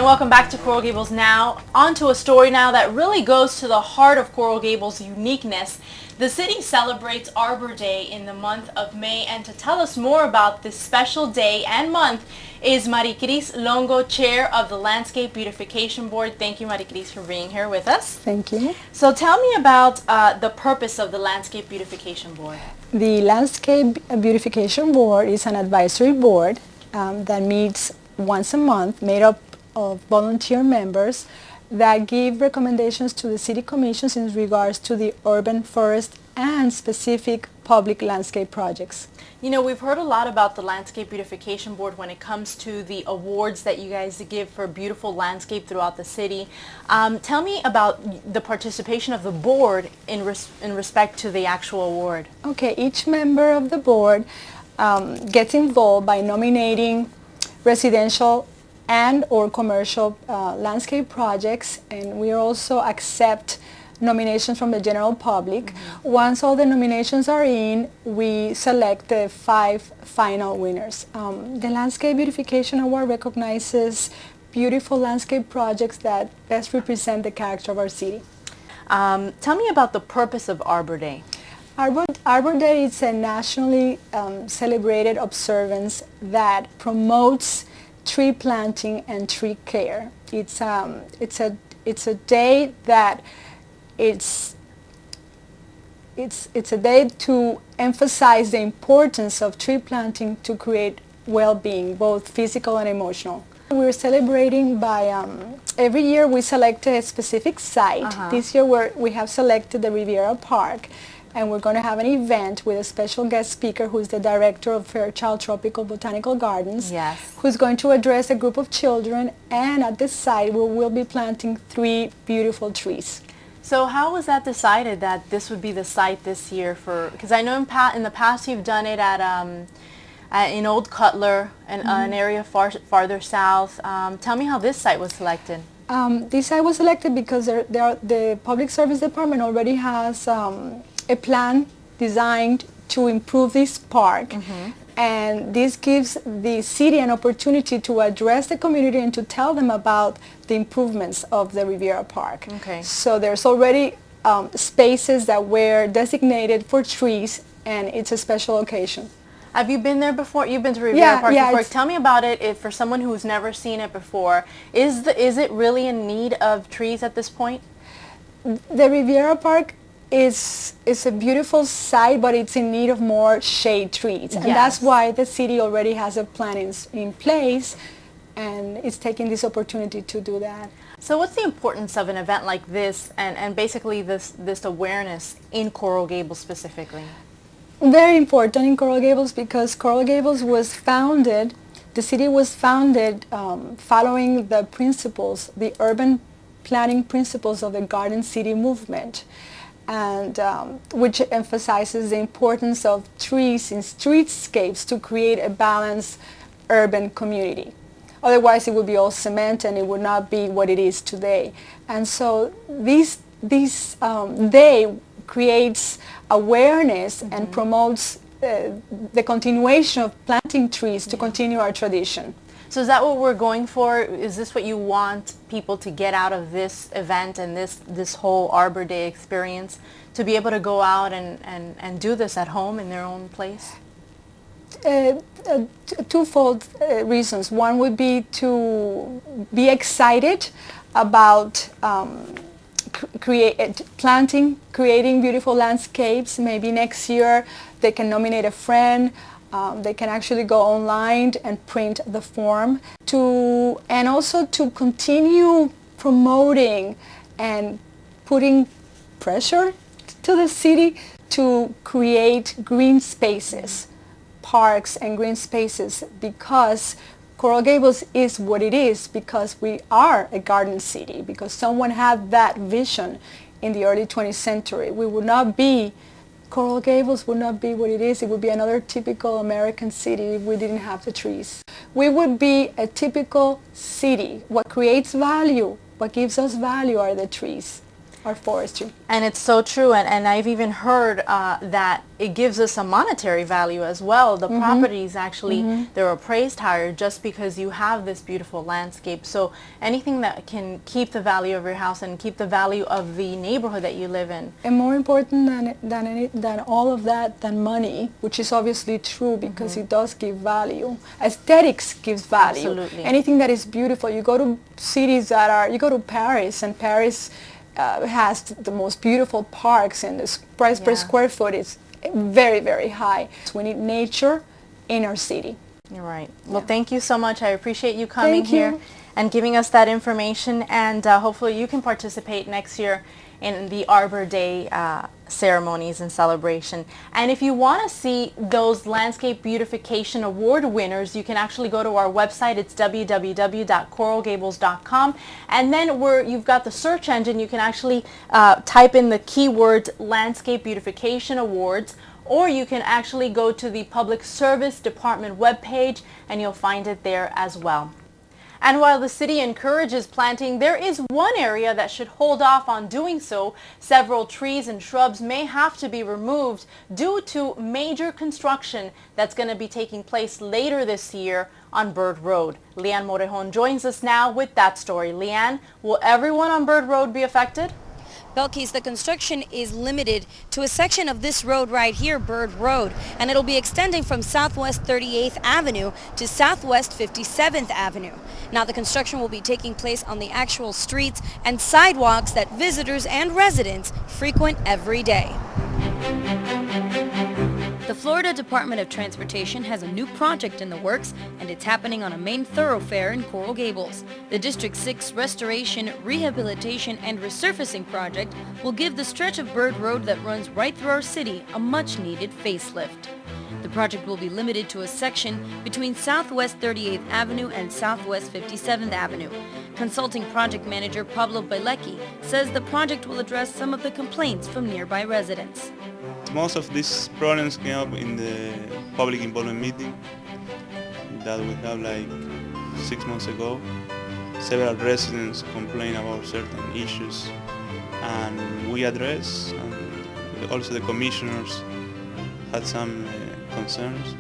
welcome back to Coral Gables Now. On to a story now that really goes to the heart of Coral Gables' uniqueness. The city celebrates Arbor Day in the month of May, and to tell us more about this special day and month is Maricris Longo, Chair of the Landscape Beautification Board. Thank you, Maricris, for being here with us. Thank you. So tell me about the purpose of the Landscape Beautification Board. The Landscape Beautification Board is an advisory board that meets once a month, made up of volunteer members that give recommendations to the city commissions in regards to the urban, forest, and specific public landscape projects. You know, we've heard a lot about the Landscape Beautification Board when it comes to the awards that you guys give for beautiful landscape throughout the city. Tell me about the participation of the board in respect to the actual award. Okay, each member of the board gets involved by nominating residential and or commercial landscape projects, and we also accept nominations from the general public. Mm-hmm. Once all the nominations are in, we select the 5 final winners. The Landscape Beautification Award recognizes beautiful landscape projects that best represent the character of our city. Tell me about the purpose of Arbor Day. Arbor Day is a nationally celebrated observance that promotes tree planting and tree care. It's a day that it's a day to emphasize the importance of tree planting to create well-being, both physical and emotional. We're celebrating by every year we select a specific site. Uh-huh. This year we have selected the Riviera Park, and we're going to have an event with a special guest speaker who's the director of Fairchild Tropical Botanical Gardens, yes, who's going to address a group of children, and at this site we will be planting 3 beautiful trees. So how was that decided that this would be the site this year for, because I know in the past you've done it at in Old Cutler, and an area farther south. Tell me how this site was selected. This site was selected because the Public Service Department already has a plan designed to improve this park, and this gives the city an opportunity to address the community and to tell them about the improvements of the Riviera Park. Okay. So there's already spaces that were designated for trees, and it's a special occasion. Have you been there before? You've been to Riviera Park before. Tell me about it. For someone who's never seen it before, is it really in need of trees at this point? The Riviera Park is a beautiful site, but it's in need of more shade trees. And that's why the city already has a plan in place, and it's taking this opportunity to do that. So what's the importance of an event like this and basically this awareness in Coral Gables specifically? Very important in Coral Gables because Coral Gables was founded, the city was founded following the principles, the urban planning principles of the Garden City movement, and which emphasizes the importance of trees in streetscapes to create a balanced urban community. Otherwise it would be all cement and it would not be what it is today. And so this day creates awareness and promotes the continuation of planting trees to continue our tradition. So is that what we're going for? Is this what you want people to get out of this event and this whole Arbor Day experience, to be able to go out and do this at home in their own place? Twofold reasons. One would be to be excited about creating beautiful landscapes. Maybe next year they can nominate a friend. They can actually go online and print the form, and also to continue promoting and putting pressure to the city to create green spaces, parks and green spaces, because Coral Gables is what it is because we are a garden city, because someone had that vision in the early 20th century. Coral Gables would not be what it is. It would be another typical American city if we didn't have the trees. We would be a typical city. What creates value, what gives us value are the trees. our forestry. And it's so true, and I've even heard that it gives us a monetary value as well. The properties actually, they're appraised higher just because you have this beautiful landscape. So anything that can keep the value of your house and keep the value of the neighborhood that you live in. And more important than all of that, than money, which is obviously true because it does give value. Aesthetics gives value. Absolutely. Anything that is beautiful. You go to cities you go to Paris, and Paris has the most beautiful parks, and the price per square foot is very, very high. So we need nature in our city. You're right. Well, thank you so much. I appreciate you coming here you. and giving us that information, and hopefully you can participate next year in the Arbor Day ceremonies and celebration. And if you want to see those Landscape Beautification Award winners, you can actually go to our website. It's www.coralgables.com, and then where you've got the search engine, you can actually type in the keyword Landscape Beautification Awards, or you can actually go to the Public Service Department webpage and you'll find it there as well. And while the city encourages planting, there is one area that should hold off on doing so. Several trees and shrubs may have to be removed due to major construction that's going to be taking place later this year on Bird Road. Leanne Morejon joins us now with that story. Leanne, will everyone on Bird Road be affected? Belkis, the construction is limited to a section of this road right here, Bird Road, and it'll be extending from Southwest 38th Avenue to Southwest 57th Avenue. Now, the construction will be taking place on the actual streets and sidewalks that visitors and residents frequent every day. The Florida Department of Transportation has a new project in the works, and it's happening on a main thoroughfare in Coral Gables. The District 6 Restoration, Rehabilitation, and Resurfacing project will give the stretch of Bird Road that runs right through our city a much-needed facelift. The project will be limited to a section between Southwest 38th Avenue and Southwest 57th Avenue. Consulting project manager Pablo Belecki says the project will address some of the complaints from nearby residents. Most of these problems came up in the public involvement meeting that we had like 6 months ago. Several residents complained about certain issues and we addressed, and also the commissioners had some concerns.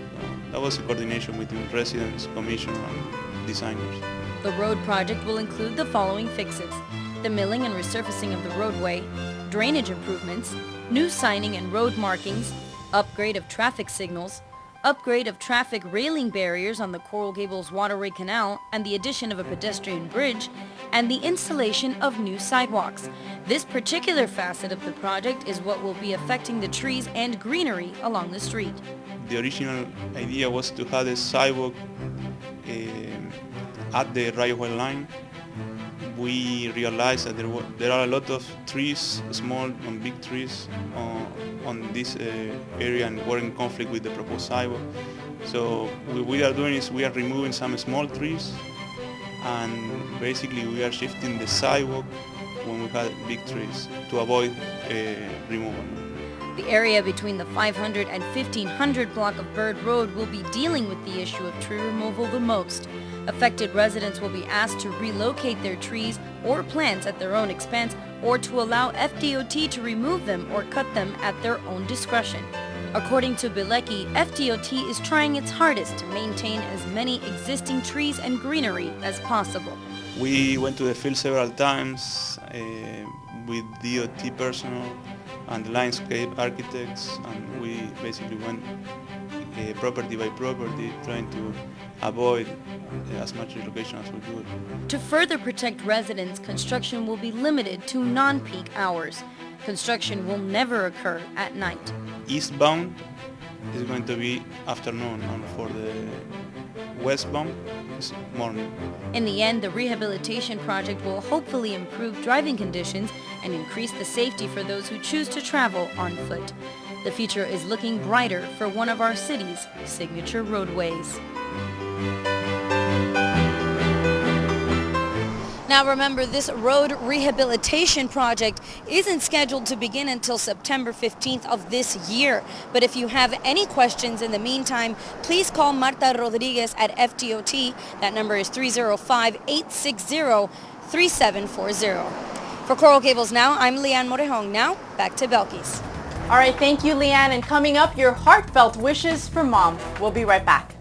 That was a coordination between residents, commissioner, and designers. The road project will include the following fixes: the milling and resurfacing of the roadway, drainage improvements, new signing and road markings, upgrade of traffic signals, upgrade of traffic railing barriers on the Coral Gables Waterway Canal, and the addition of a pedestrian bridge, and the installation of new sidewalks. This particular facet of the project is what will be affecting the trees and greenery along the street. The original idea was to have a sidewalk at the right-of-way line. We realized that there are a lot of trees, small and big trees, on this area, and were in conflict with the proposed sidewalk. So what we are doing is we are removing some small trees, and basically we are shifting the sidewalk when we have big trees to avoid removal. The area between the 500 and 1500 block of Bird Road will be dealing with the issue of tree removal the most. Affected residents will be asked to relocate their trees or plants at their own expense, or to allow FDOT to remove them or cut them at their own discretion. According to Bilecki, FDOT is trying its hardest to maintain as many existing trees and greenery as possible. We went to the field several times with DOT personnel and the landscape architects, and we basically went property by property, trying to avoid as much relocation as we could. To further protect residents, construction will be limited to non-peak hours. Construction will never occur at night. Eastbound is going to be afternoon, and for the westbound is morning. In the end, the rehabilitation project will hopefully improve driving conditions and increase the safety for those who choose to travel on foot. The future is looking brighter for one of our city's signature roadways. Now remember, this road rehabilitation project isn't scheduled to begin until September 15th of this year. But if you have any questions in the meantime, please call Marta Rodriguez at FDOT. That number is 305-860-3740. For Coral Gables Now, I'm Leanne Morejón. Now, back to Belkis. All right, thank you, Leanne. And coming up, your heartfelt wishes for Mom. We'll be right back.